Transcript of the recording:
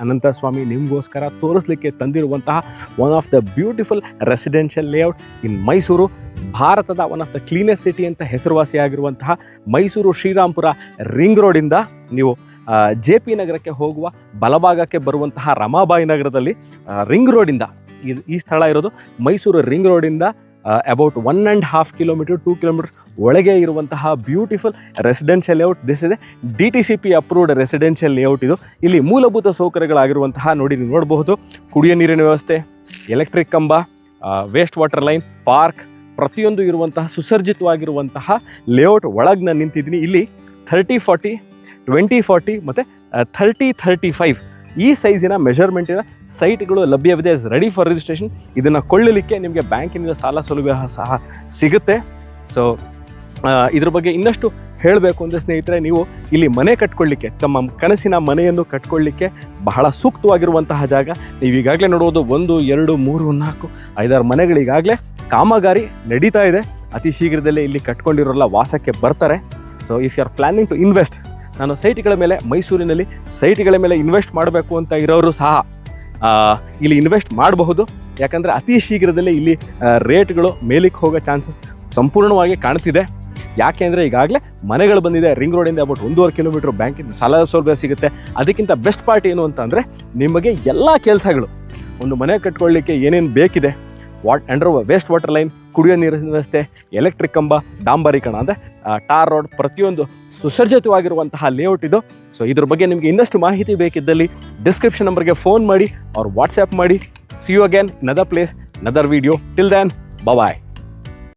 ಅನಂತಸ್ವಾಮಿ ನಿಮಗೋಸ್ಕರ ತೋರಿಸಲಿಕ್ಕೆ ತಂದಿರುವಂತಹ one of the beautiful residential layout in Mysuru. ಭಾರತದ one of the cleanest city ಅಂತ ಹೆಸರುವಾಸಿಯಾಗಿರುವಂತಹ ಮೈಸೂರು ಶ್ರೀರಾಮ್ಪುರ ರಿಂಗ್ ರೋಡಿಂದ ನೀವು JP ನಗರಕ್ಕೆ ಹೋಗುವ ಬಲಭಾಗಕ್ಕೆ ಬರುವಂತಹ ರಮಾಬಾಯಿ ನಗರದಲ್ಲಿ ರಿಂಗ್ ರೋಡಿಂದ ಈ ಸ್ಥಳ ಇರೋದು. ಮೈಸೂರು ರಿಂಗ್ ರೋಡಿಂದ ಅಬೌಟ್ 1.5 ಕಿಲೋಮೀಟರ್ 2 ಕಿಲೋಮೀಟರ್ಸ್ ಒಳಗೆ ಇರುವಂತಹ ಬ್ಯೂಟಿಫುಲ್ ರೆಸಿಡೆನ್ಷಿಯಲ್ ಲೇಔಟ್. ದಿಸ್ ಇದೆ DTCP ಅಪ್ರೂವ್ಡ್ ರೆಸಿಡೆನ್ಷಿಯಲ್ ಲೇಔಟ್. ಇದು ಇಲ್ಲಿ ಮೂಲಭೂತ ಸೌಕರ್ಯಗಳಾಗಿರುವಂತಹ ನೋಡಿ ನೀವು ನೋಡಬಹುದು, ಕುಡಿಯೋ ನೀರಿನ ವ್ಯವಸ್ಥೆ, ಎಲೆಕ್ಟ್ರಿಕ್ ಕಂಬ, ವೇಸ್ಟ್ ವಾಟರ್ ಲೈನ್, ಪಾರ್ಕ್ ಪ್ರತಿಯೊಂದು ಇರುವಂತಹ ಸುಸರ್ಜಿತವಾಗಿರುವಂತಹ ಲೇಔಟ್ ಒಳಗೆ ನಾನು ನಿಂತಿದ್ದೀನಿ. ಇಲ್ಲಿ 30-40, 20-40 ಮತ್ತು 30-35 ಈ ಸೈಜಿನ ಮೆಷರ್ಮೆಂಟಿನ ಸೈಟ್ಗಳು ಲಭ್ಯವಿದೆ. Is ready for registration. ಇದನ್ನು ಕೊಳ್ಳಲಿಕ್ಕೆ ನಿಮಗೆ ಬ್ಯಾಂಕಿನಿಂದ ಸಾಲ ಸೌಲಭ್ಯ ಸಹ ಸಿಗುತ್ತೆ. ಸೊ ಇದ್ರ ಬಗ್ಗೆ ಇನ್ನಷ್ಟು ಹೇಳಬೇಕು ಅಂದರೆ ಸ್ನೇಹಿತರೆ, ನೀವು ಇಲ್ಲಿ ಮನೆ ಕಟ್ಕೊಳ್ಳಿಕ್ಕೆ, ತಮ್ಮ ಕನಸಿನ ಮನೆಯನ್ನು ಕಟ್ಕೊಳ್ಳಿಕ್ಕೆ ಬಹಳ ಸೂಕ್ತವಾಗಿರುವಂತಹ ಜಾಗ. ನೀವು ಈಗಾಗಲೇ ನೋಡುವುದು 1, 2, 3, 4, 5, 6 ಮನೆಗಳಿಗಾಗಲೇ ಕಾಮಗಾರಿ ನಡೀತಾ ಇದೆ. ಅತಿ ಶೀಘ್ರದಲ್ಲೇ ಇಲ್ಲಿ ಕಟ್ಕೊಂಡಿರೋಲ್ಲ ವಾಸಕ್ಕೆ ಬರ್ತಾರೆ. So if you are planning to invest, ನಾನು ಸೈಟ್ಗಳ ಮೇಲೆ, ಮೈಸೂರಿನಲ್ಲಿ ಸೈಟ್ಗಳ ಮೇಲೆ ಇನ್ವೆಸ್ಟ್ ಮಾಡಬೇಕು ಅಂತ ಇರೋರು ಸಹ ಇಲ್ಲಿ ಇನ್ವೆಸ್ಟ್ ಮಾಡಬಹುದು. ಯಾಕಂದರೆ ಅತಿ ಶೀಘ್ರದಲ್ಲೇ ಇಲ್ಲಿ ರೇಟ್ಗಳು ಮೇಲಕ್ಕೆ ಹೋಗೋ ಚಾನ್ಸಸ್ ಸಂಪೂರ್ಣವಾಗಿ ಕಾಣ್ತಿದೆ. ಯಾಕೆ ಅಂದರೆ ಈಗಾಗಲೇ ಮನೆಗಳು ಬಂದಿದೆ. ರಿಂಗ್ ರೋಡಿಂದ ಅಬೌಟ್ 1.5 ಕಿಲೋಮೀಟರ್ ಬ್ಯಾಂಕಿಂದ ಸಾಲ ಸೌಲಭ್ಯ ಸಿಗುತ್ತೆ. ಅದಕ್ಕಿಂತ ಬೆಸ್ಟ್ ಪಾರ್ಟ್ ಏನು ಅಂತಂದರೆ, ನಿಮಗೆ ಎಲ್ಲ ಕೆಲಸಗಳು, ಒಂದು ಮನೆ ಕಟ್ಕೊಳ್ಳಿಕ್ಕೆ ಏನೇನು ಬೇಕಿದೆ, ವೇಸ್ಟ್ ವಾಟರ್ ಲೈನ್, ಕುಡಿಯೋ ನೀರಿನ ವ್ಯವಸ್ಥೆ, ಎಲೆಕ್ಟ್ರಿಕ್ ಕಂಬ, ಡಾಂಬರೀಕರಣ ಅಂದರೆ ಟಾರ್ ರೋಡ್, ಪ್ರತಿಯೊಂದು ಸುಸಜ್ಜಿತವಾಗಿರುವಂತಹ ಲೇಔಟ್ ಇದು. ಸೊ ಇದ್ರ ಬಗ್ಗೆ ನಿಮಗೆ ಇನ್ನಷ್ಟು ಮಾಹಿತಿ ಬೇಕಿದ್ದಲ್ಲಿ ಡಿಸ್ಕ್ರಿಪ್ಷನ್ ನಂಬರ್ಗೆ ಫೋನ್ ಮಾಡಿ ಅವ್ರು ವಾಟ್ಸ್ಆ್ಯಪ್ ಮಾಡಿ. See you again, another place, another video. Till then, bye.